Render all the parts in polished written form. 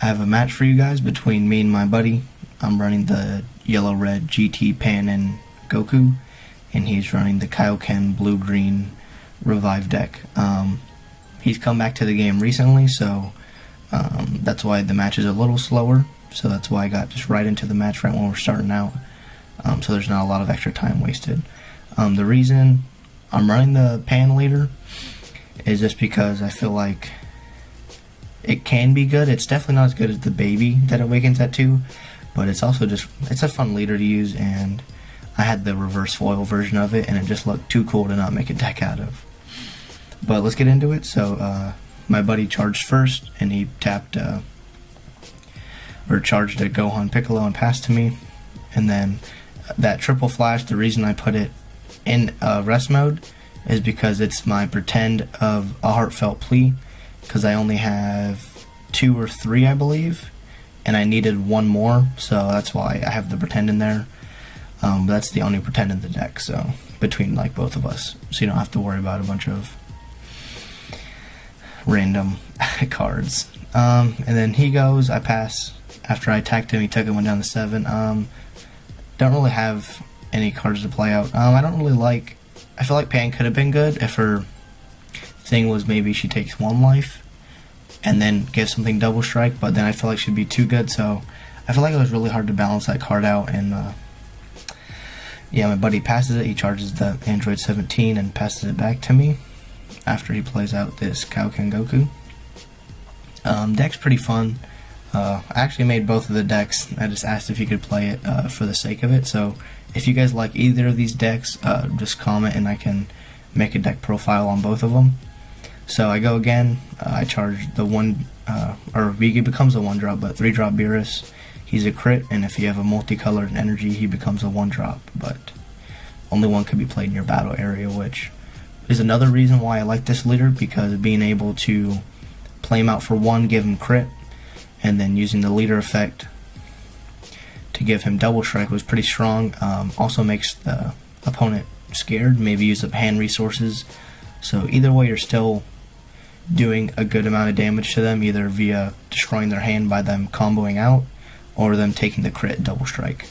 I have a match for you guys between me and my buddy. I'm running the yellow-red GT Pan and Goku, and he's running the Kaioken blue-green revive deck. He's come back to the game recently, so that's why the match is a little slower. So that's why I got just right into the match right when we're starting out. So there's not a lot of extra time wasted. The reason I'm running the Pan leader is just because I feel like it can be good. It's definitely not as good as the baby that awakens at 2, but it's also just, it's a fun leader to use, and I had the reverse foil version of it, and it just looked too cool to not make a deck out of. But let's get into it. So my buddy charged first, and he tapped or charged a Gohan Piccolo and passed to me, and then that triple flash, the reason I put it in rest mode is because it's my pretend of a heartfelt plea, because I only have 2 or 3 I believe, and I needed 1 more, so that's why I have the pretend in there. That's the only pretend in the deck, so between like both of us, so you don't have to worry about a bunch of random cards. And then he goes, I pass. After I attacked him, he took it, went down to 7. Don't really have any cards to play out. I don't really like, I feel like Pan could have been good if her thing was maybe she takes 1 life and then gives something double strike, but then I feel like she'd be too good, so I feel like it was really hard to balance that card out. And yeah, my buddy passes it, he charges the Android 17 and passes it back to me after he plays out this Kaioken Goku. Deck's pretty fun. I actually made both of the decks. I just asked if you could play it for the sake of it, so if you guys like either of these decks, just comment and I can make a deck profile on both of them. So I go again, I charge the 1, or he becomes a 1-drop, but 3-drop Beerus. He's a crit, and if you have a multicolored energy, he becomes a 1-drop, but only one could be played in your battle area, which is another reason why I like this leader, because being able to play him out for 1, give him crit, and then using the leader effect to give him double strike was pretty strong. Also makes the opponent scared, maybe use up hand resources. So either way, you're still doing a good amount of damage to them, either via destroying their hand by them comboing out, or them taking the crit double strike.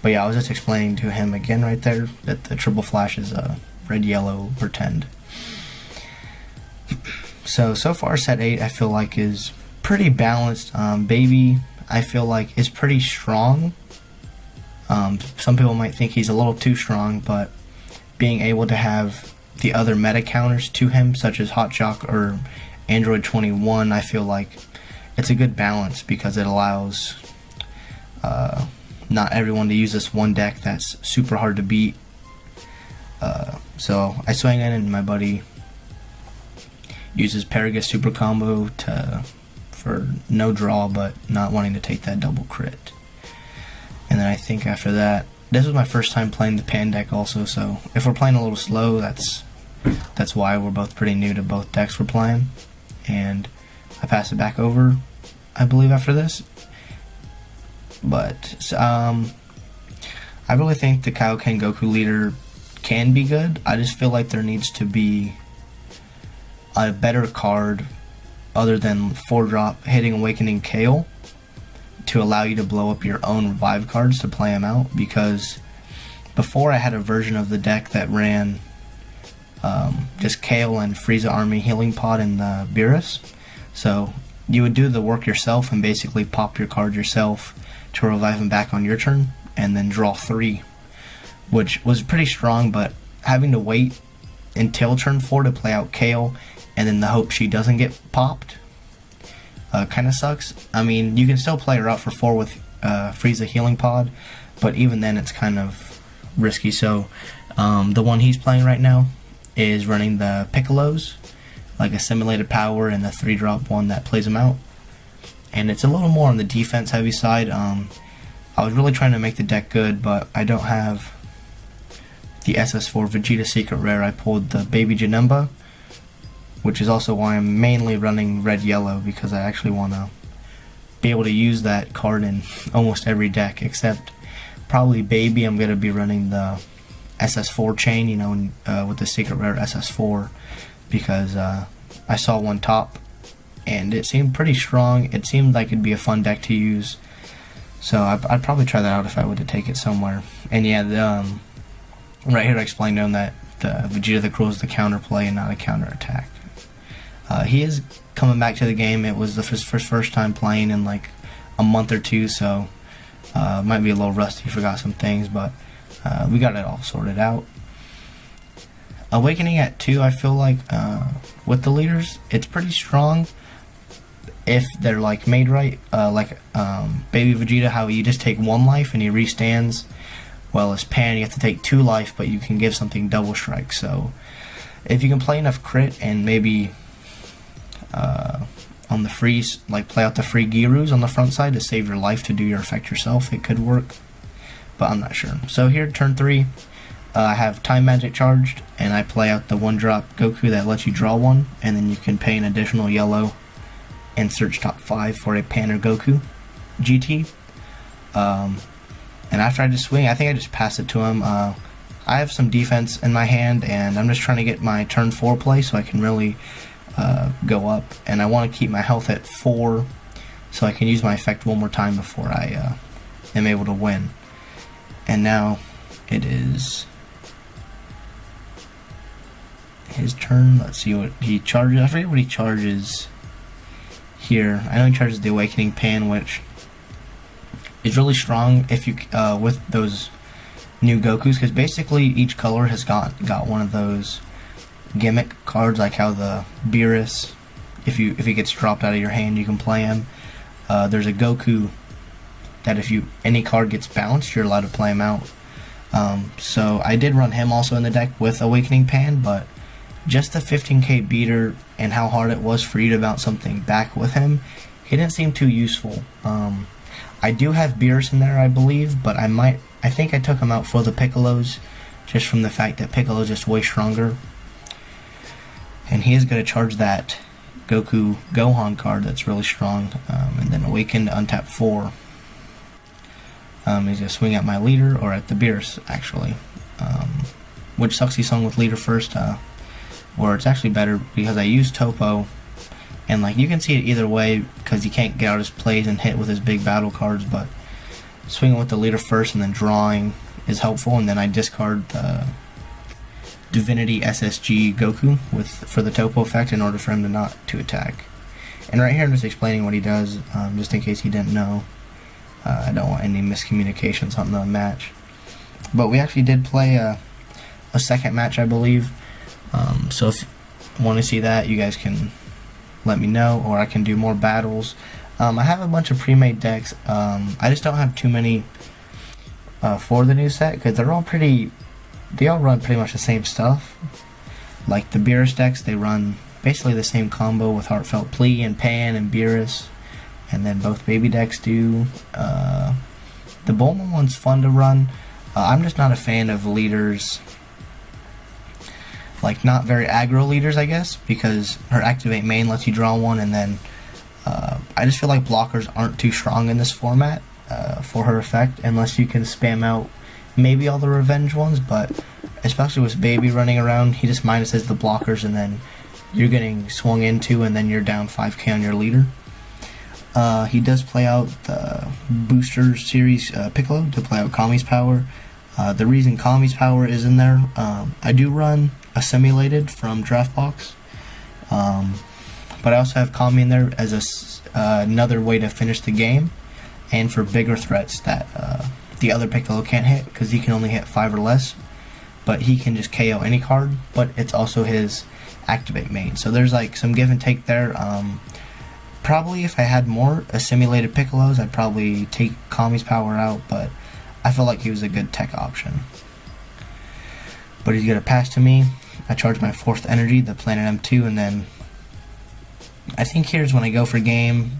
But yeah, I was just explaining to him again right there that the triple flash is a red-yellow pretend. So far set 8 I feel like is pretty balanced. Baby I feel like is pretty strong. Some people might think he's a little too strong, but being able to have the other meta counters to him, such as Hot Shock or Android 21, I feel like it's a good balance, because it allows not everyone to use this one deck that's super hard to beat. So I swing in, and my buddy uses Paragus Super Combo for no draw, but not wanting to take that double crit. And then I think after that, this was my first time playing the Pan deck also, so if we're playing a little slow, that's why. We're both pretty new to both decks we're playing. And I pass it back over, I believe, after this. But I really think the Kaioken Goku leader can be good. I just feel like there needs to be a better card other than 4-drop hitting Awakening Kale to allow you to blow up your own revive cards to play them out, because before I had a version of the deck that ran just Kale and Frieza Army Healing Pod and the Beerus. So you would do the work yourself and basically pop your card yourself to revive him back on your turn, and then draw 3, which was pretty strong, but having to wait until turn 4 to play out Kale and then the hope she doesn't get popped kind of sucks. I mean, you can still play her out for 4 with Frieza Healing Pod, but even then it's kind of risky. So the one he's playing right now is running the Piccolos, like a simulated power, and the 3-drop one that plays them out. And it's a little more on the defense heavy side. I was really trying to make the deck good, but I don't have the SS4 Vegeta Secret Rare. I pulled the Baby Janemba, which is also why I'm mainly running red-yellow, because I actually want to be able to use that card in almost every deck, except probably Baby. I'm going to be running the SS4 chain, you know, with the Secret Rare SS4, because I saw one top and it seemed pretty strong. It seemed like it'd be a fun deck to use, so I'd probably try that out if I were to take it somewhere. And yeah, right here I explained to him that the Vegeta the Cruel is the counterplay and not a counterattack. He is coming back to the game. It was his first time playing in like a month or two, so might be a little rusty, forgot some things, but we got it all sorted out. Awakening at 2, I feel like with the leaders, it's pretty strong if they're like made right. Like Baby Vegeta, how you just take 1 life and he restands. Well, as Pan, you have to take 2 life, but you can give something double strike. So if you can play enough crit and maybe on the freeze, like play out the free Girus on the front side to save your life to do your effect yourself, it could work, but I'm not sure. So here, turn 3, I have Time Magic charged, and I play out the 1-drop Goku that lets you draw 1, and then you can pay an additional yellow and search top 5 for a Pan or Goku GT. And after I just swing, I think I just pass it to him. I have some defense in my hand, and I'm just trying to get my turn 4 play so I can really go up, and I want to keep my health at 4 so I can use my effect one more time before I am able to win. And now it is his turn. Let's see what he charges. I forget what he charges here. I know he charges the Awakening Pan, which is really strong if you with those new Gokus, because basically each color has got one of those gimmick cards, like how the Beerus, if he gets dropped out of your hand, you can play him. There's a Goku that if any card gets bounced, you're allowed to play him out. So I did run him also in the deck with Awakening Pan, but just the 15k beater and how hard it was for you to bounce something back with him, he didn't seem too useful. I do have Beerus in there, I believe, but I think I took him out for the Piccolos, just from the fact that Piccolo's just way stronger. And he is going to charge that Goku Gohan card that's really strong, and then Awaken to untap 4. He's going to swing at my leader, or at the Beerus, actually. Which sucks, he swung with leader first, or it's actually better because I used Topo, and like you can see it either way because he can't get out his plays and hit with his big battle cards, but swinging with the leader first and then drawing is helpful, and then I discard the Divinity SSG Goku for the Topo effect in order for him not to attack. And right here I'm just explaining what he does, just in case he didn't know. I don't want any miscommunications on the match. But we actually did play a second match, I believe. So if you want to see that, you guys can let me know, or I can do more battles. I have a bunch of pre-made decks. I just don't have too many for the new set, because they all run pretty much the same stuff. Like the Beerus decks, they run basically the same combo with Heartfelt Plea and Pan and Beerus, and then both baby decks do. The Bulma one's fun to run. I'm just not a fan of leaders, like not very aggro leaders, I guess, because her Activate main lets you draw 1, and then I just feel like blockers aren't too strong in this format for her effect, unless you can spam out maybe all the revenge ones, but especially with Baby running around, he just minuses the blockers, and then you're getting swung into, and then you're down 5k on your leader. He does play out the Booster Series Piccolo to play out Kami's Power. The reason Kami's Power is in there, I do run Assimilated from Draftbox, but I also have Kami in there as another way to finish the game, and for bigger threats that the other Piccolo can't hit, because he can only hit 5 or less, but he can just KO any card, but it's also his Activate main. So there's like some give and take there. Probably if I had more Assimilated Piccolos, I'd probably take Kami's Power out, but I feel like he was a good tech option. But he's going to pass to me. I charge my 4th energy, the Planet M2, and then I think here's when I go for game.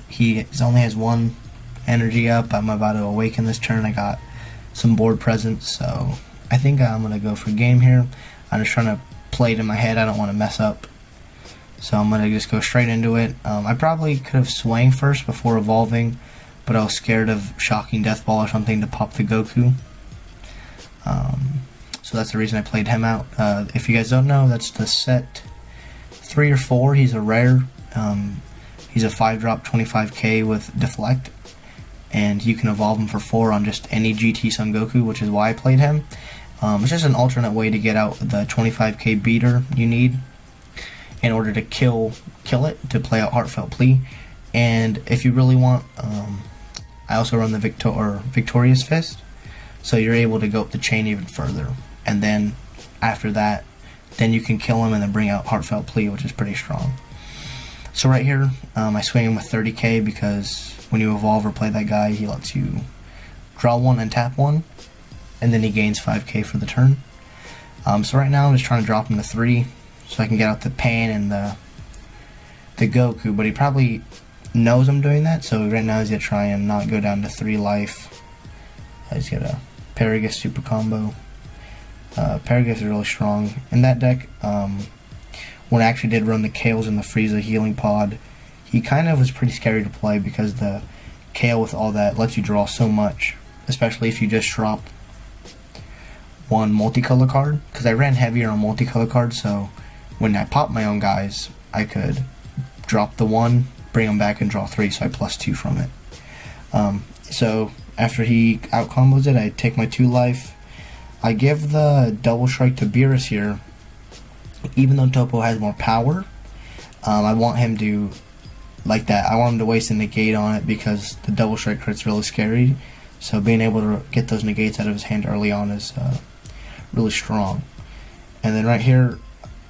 He only has 1 energy up. I'm about to awaken this turn. I got some board presence, so I think I'm going to go for game here. I'm just trying to play it in my head. I don't want to mess up. So I'm going to just go straight into it. I probably could have swung first before evolving, but I was scared of shocking Death Ball or something to pop the Goku. So that's the reason I played him out. If you guys don't know, that's the set 3 or 4, he's a rare. He's a 5-drop 25k with deflect, and you can evolve him for 4 on just any GT Son Goku, which is why I played him. It's just an alternate way to get out the 25k beater you need in order to kill it, to play out Heartfelt Plea. And if you really want, I also run the Victorious Fist, so you're able to go up the chain even further. And then after that, then you can kill him and then bring out Heartfelt Plea, which is pretty strong. So right here, I swing him with 30k because when you evolve or play that guy, he lets you draw 1 and tap 1, and then he gains 5k for the turn. So right now I'm just trying to drop him to 3 so I can get out the Pan and the Goku, but he probably knows I'm doing that, so right now he's going to try and not go down to 3 life. He's got a Paragus super combo. Paragus is really strong. In that deck, when I actually did run the Kales and the Frieza healing pod, he kind of was pretty scary to play because the Kale with all that lets you draw so much, especially if you just dropped 1 multicolor card, because I ran heavier on multicolor cards, so when I popped my own guys, I could drop the 1, bring them back and draw 3, so I plus 2 from it. So after he out combos it, I take my 2 life. I give the double strike to Beerus here. Even though Topo has more power, I want him to, like that, I want him to waste a negate on it because the double strike crit's really scary. So being able to get those negates out of his hand early on is really strong. And then right here,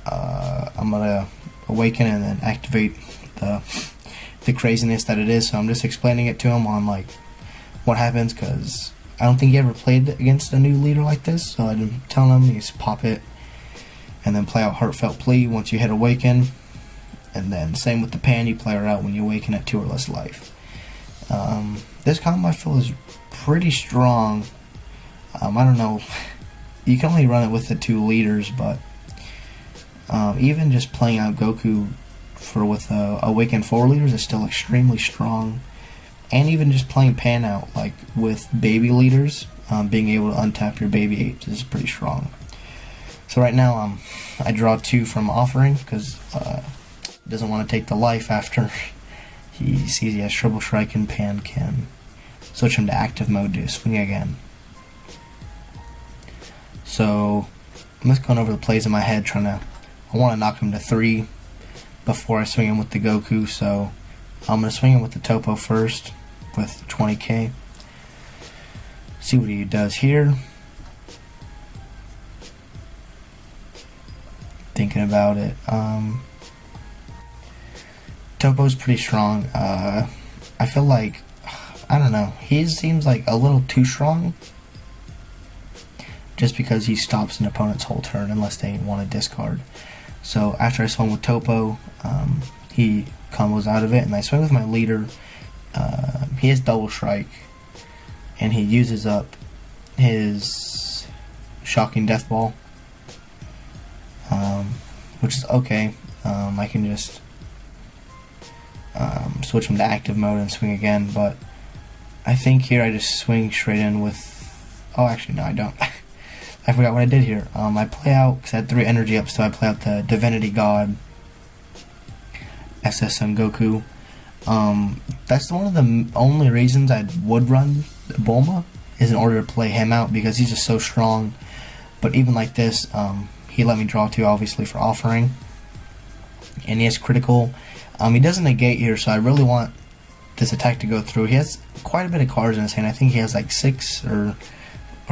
I'm gonna awaken and then activate the craziness that it is. So I'm just explaining it to him on like what happens, because I don't think he ever played against a new leader like this. So I'm telling him he's pop it and then play out Heartfelt Plea once you hit awaken, and then same with the Pan, you play her out when you awaken at 2 or less life. This combo I feel is pretty strong. I don't know, you can only run it with the 2 leaders, but even just playing out Goku with awaken 4 leaders is still extremely strong. And even just playing Pan out like with baby leaders, being able to untap your baby apes is pretty strong. So right now I draw 2 from offering because he doesn't want to take the life after he sees he has triple strike, and Pan can switch him to active mode to swing again. So I'm just going over the plays in my head I want to knock him to 3 before I swing him with the Goku, so I'm going to swing him with the Topo first with 20k. See what he does here. Thinking about it, Topo's pretty strong. I feel like, I don't know, he seems like a little too strong just because he stops an opponent's whole turn unless they want to discard. So after I swung with Topo, he combos out of it, and I swing with my leader. He has double strike, and he uses up his shocking death ball, which is okay. I can just switch him to active mode and swing again, but I think here I just swing straight in with, oh actually no I don't. I forgot what I did here. I play out, because I had 3 energy ups, so I play out the Divinity God SS Son Goku. That's one of the only reasons I would run Bulma, is in order to play him out, because he's just so strong. But even like this, he let me draw 2 obviously for offering, and he has critical. He doesn't negate here, so I really want this attack to go through. He has quite a bit of cards in his hand. I think he has like 6 or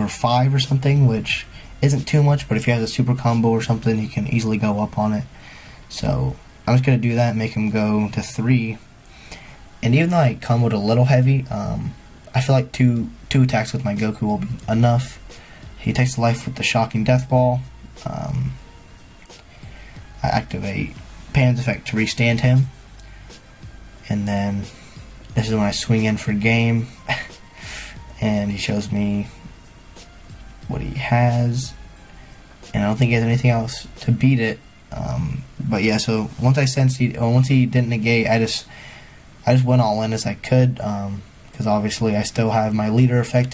5 or something, which isn't too much, but if he has a super combo or something, he can easily go up on it. So I'm just going to do that and make him go to 3. And even though I comboed a little heavy, I feel like two attacks with my Goku will be enough. He takes the life with the shocking death ball. I activate Pan's effect to restand him, and then this is when I swing in for game and he shows me what he has, and I don't think he has anything else to beat it. But yeah, so once he didn't negate, I just went all in as I could, because obviously I still have my leader effect